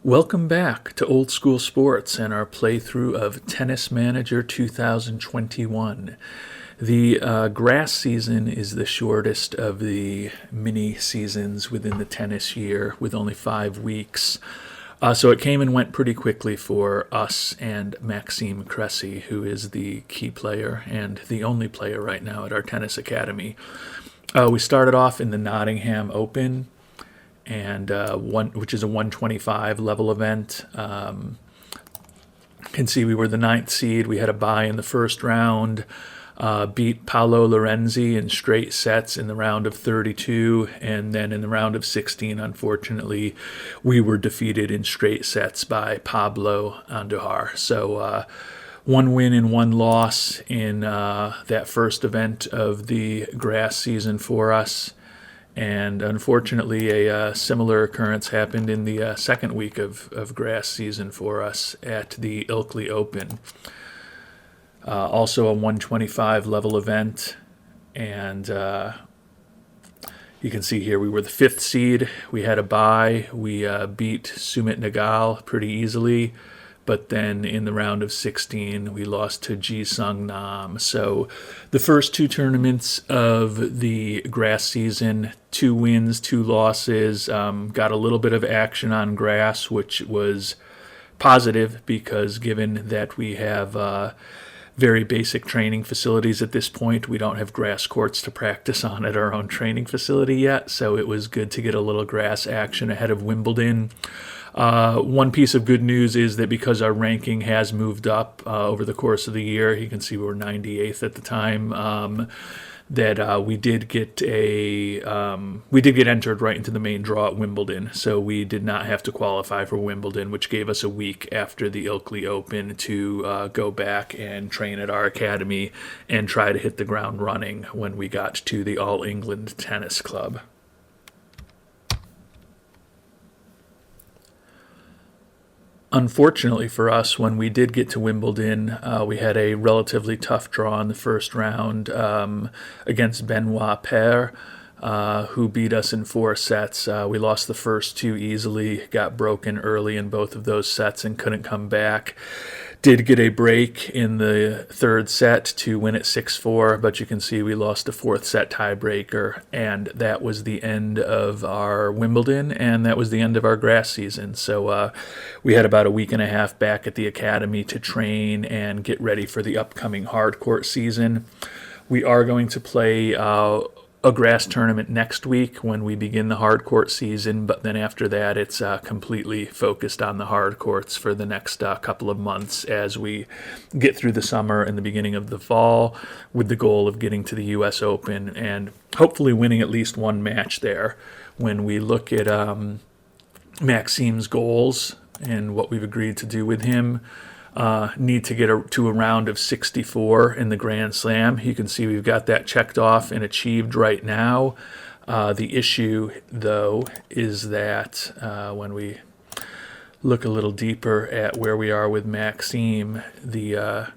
Welcome back to Old School Sports and our playthrough of Tennis Manager 2021. The grass season is the shortest of the mini seasons within the tennis year, with only 5 weeks. So it came and went pretty quickly for us and Maxime Cressy, who is the key player and the only player right now at our tennis academy. We started off in the Nottingham Open, and which is a 125 level event. You can see we were the 9th seed. We had a bye in the first round, beat Paolo Lorenzi in straight sets in the round of 32, and then in the round of 16, unfortunately, we were defeated in straight sets by Pablo Andujar. So one win and one loss in that first event of the grass season for us. And unfortunately, a similar occurrence happened in the second week of grass season for us at the Ilkley Open. Also a 125 level event. And you can see here we were the 5th seed. We had a bye. We beat Sumit Nagal pretty easily. But then in the round of 16, we lost to Ji Sung Nam. So the first 2 tournaments of the grass season, 2 wins, 2 losses, got a little bit of action on grass, which was positive because given that we have very basic training facilities at this point, we don't have grass courts to practice on at our own training facility yet. So it was good to get a little grass action ahead of Wimbledon. One piece of good news is that because our ranking has moved up over the course of the year, you can see we were 98th at the time, that we did get entered right into the main draw at Wimbledon. So we did not have to qualify for Wimbledon, which gave us a week after the Ilkley Open to go back and train at our academy and try to hit the ground running when we got to the All England Tennis Club. Unfortunately for us, when we did get to Wimbledon, we had a relatively tough draw in the first round against Benoit Paire, who beat us in 4 sets. We lost the first 2 easily, got broken early in both of those sets and couldn't come back. Did get a break in the 3rd set to win it 6-4, but you can see we lost a 4th set tiebreaker, and that was the end of our Wimbledon, and that was the end of our grass season. So we had about a week and a half back at the academy to train and get ready for the upcoming hard court season. We are going to play a grass tournament next week when we begin the hard court season, but then after that it's completely focused on the hard courts for the next couple of months as we get through the summer and the beginning of the fall, with the goal of getting to the U.S. Open and hopefully winning at least one match there. When we look at Maxime's goals and what we've agreed to do with him, need to get to a round of 64 in the Grand Slam. You can see we've got that checked off and achieved right now. The issue, though, is that when we look a little deeper at where we are with Maxime, the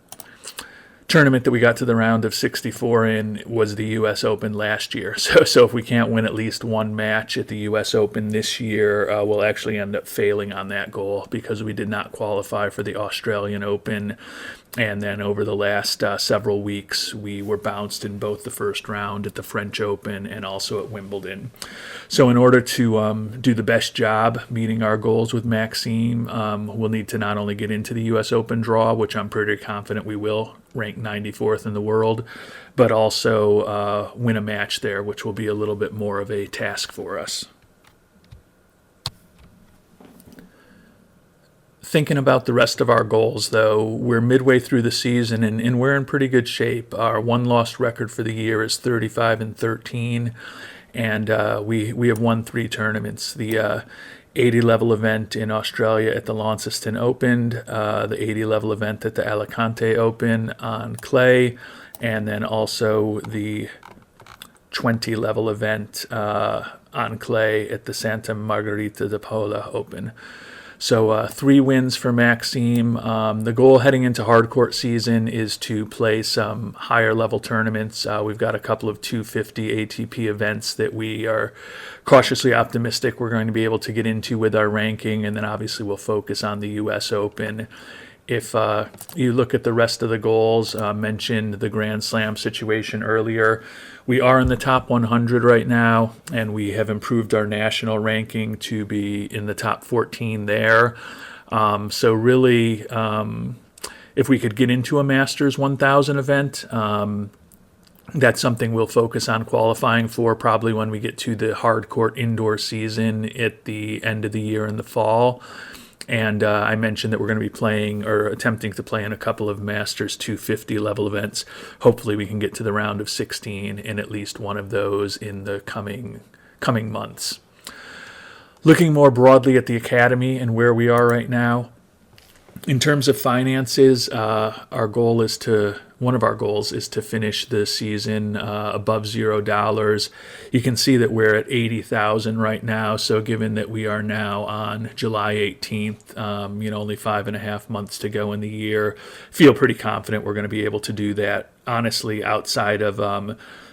tournament that we got to the round of 64 in was the U.S. Open last year. So if we can't win at least one match at the U.S. Open this year, we'll actually end up failing on that goal because we did not qualify for the Australian Open. And then over the last several weeks, we were bounced in both the first round at the French Open and also at Wimbledon. So in order to do the best job meeting our goals with Maxime, we'll need to not only get into the U.S. Open draw, which I'm pretty confident we will, rank 94th in the world, but also win a match there, which will be a little bit more of a task for us. Thinking about the rest of our goals, though, we're midway through the season and we're in pretty good shape. Our one-loss record for the year is 35-13, and we have won 3 tournaments. The 80 level event in Australia at the Launceston Open, the 80 level event at the Alicante Open on clay, and then also the 20 level event on clay at the Santa Margarita de Paula Open. So 3 wins for Maxime. The goal heading into hardcourt season is to play some higher level tournaments. We've got a couple of 250 ATP events that we are cautiously optimistic we're going to be able to get into with our ranking, and then obviously we'll focus on the U.S. Open. If you look at the rest of the goals, mentioned the Grand Slam situation earlier, we are in the top 100 right now, and we have improved our national ranking to be in the top 14 there. So really, if we could get into a Masters 1000 event, that's something we'll focus on qualifying for probably when we get to the hardcourt indoor season at the end of the year in the fall. And I mentioned that we're going to be playing or attempting to play in a couple of Masters 250 level events. Hopefully we can get to the round of 16 in at least one of those in the coming months. Looking more broadly at the Academy and where we are right now, in terms of finances, one of our goals is to finish the season above $0. You can see that we're at 80,000 right now. So given that we are now on July 18th, only 5.5 months to go in the year, feel pretty confident we're going to be able to do that. Honestly, outside of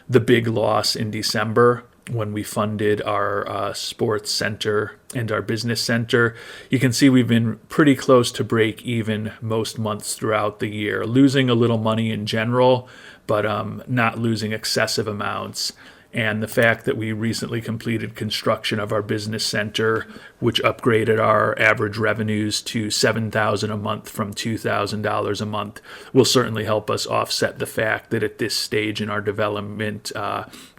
the big loss in December, when we funded our sports center and our business center, you can see we've been pretty close to break even most months throughout the year, losing a little money in general, but not losing excessive amounts. And the fact that we recently completed construction of our business center, which upgraded our average revenues to $7,000 a month from $2,000 a month, will certainly help us offset the fact that at this stage in our development,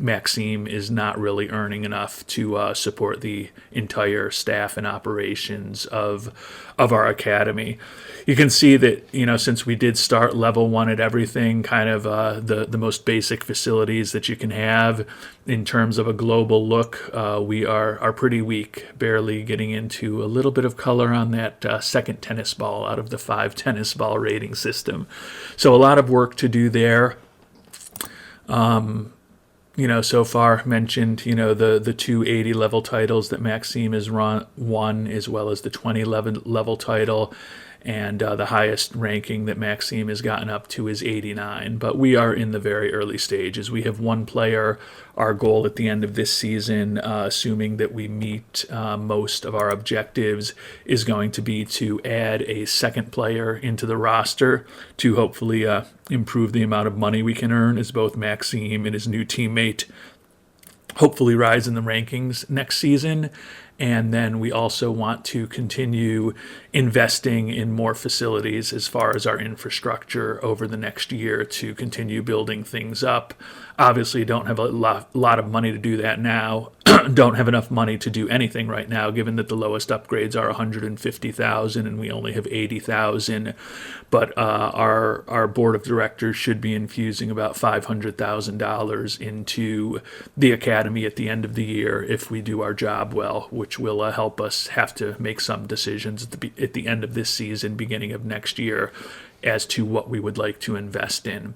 Maxime is not really earning enough to support the entire staff and operations of our academy. You can see that, since we did start level 1 at everything, kind of the most basic facilities that you can have in terms of a global look, we are pretty weak, barely getting into a little bit of color on that second tennis ball out of the 5 tennis ball rating system. So a lot of work to do there. So far mentioned, the 280 level titles that Maxime has won, as well as the 2011 level title. And the highest ranking that Maxime has gotten up to is 89. But we are in the very early stages. We have one player. Our goal at the end of this season, assuming that we meet most of our objectives, is going to be to add a second player into the roster to hopefully improve the amount of money we can earn, as both Maxime and his new teammate hopefully rise in the rankings next season. And then we also want to continue investing in more facilities as far as our infrastructure over the next year to continue building things up. Obviously, don't have a lot of money to do that now. Don't have enough money to do anything right now, given that the lowest upgrades are 150,000 and we only have 80,000. But our board of directors should be infusing about $500,000 into the academy at the end of the year if we do our job well, which will help us have to make some decisions at the end of this season, beginning of next year, as to what we would like to invest in.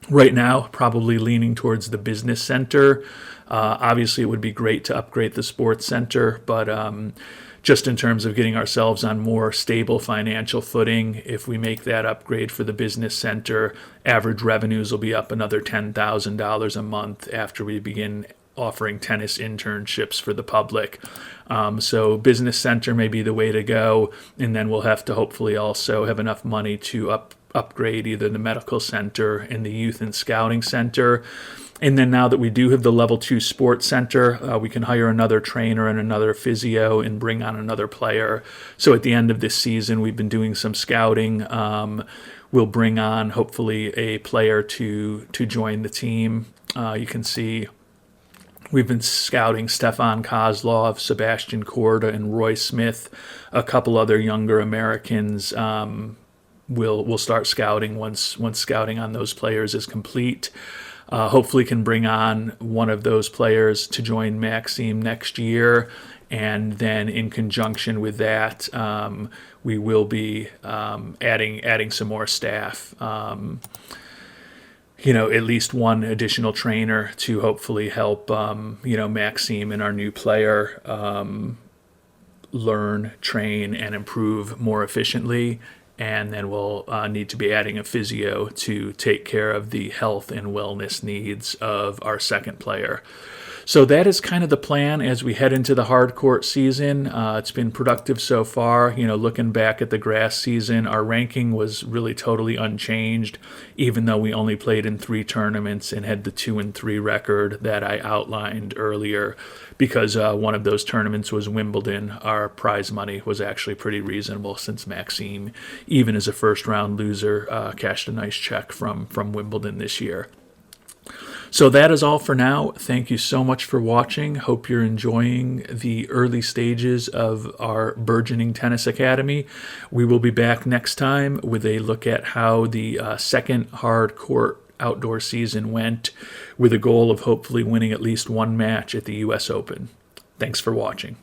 Right now, probably leaning towards the business center. Obviously, it would be great to upgrade the sports center, but just in terms of getting ourselves on more stable financial footing, if we make that upgrade for the business center, average revenues will be up another $10,000 a month after we begin offering tennis internships for the public. So business center may be the way to go, and then we'll have to hopefully also have enough money to upgrade either the medical center and the youth and scouting center. And then now that we do have the level 2 sports center, we can hire another trainer and another physio and bring on another player. So at the end of this season, we've been doing some scouting. We'll bring on hopefully a player to join the team. You can see we've been scouting Stefan Kozlov, Sebastian Korda, and Roy Smith, a couple other younger Americans. We'll start scouting once scouting on those players is complete. Hopefully can bring on one of those players to join Maxime next year. And then in conjunction with that, we will be adding some more staff. At least one additional trainer to hopefully help, Maxime and our new player learn, train, and improve more efficiently. And then we'll need to be adding a physio to take care of the health and wellness needs of our second player. So that is kind of the plan as we head into the hard court season. It's been productive so far. Looking back at the grass season, our ranking was really totally unchanged, even though we only played in 3 tournaments and had the 2-3 record that I outlined earlier. Because one of those tournaments was Wimbledon, our prize money was actually pretty reasonable, since Maxime, even as a first-round loser, cashed a nice check from Wimbledon this year. So that is all for now. Thank you so much for watching. Hope you're enjoying the early stages of our burgeoning tennis academy. We will be back next time with a look at how the second hard court outdoor season went, with a goal of hopefully winning at least one match at the US Open. Thanks for watching.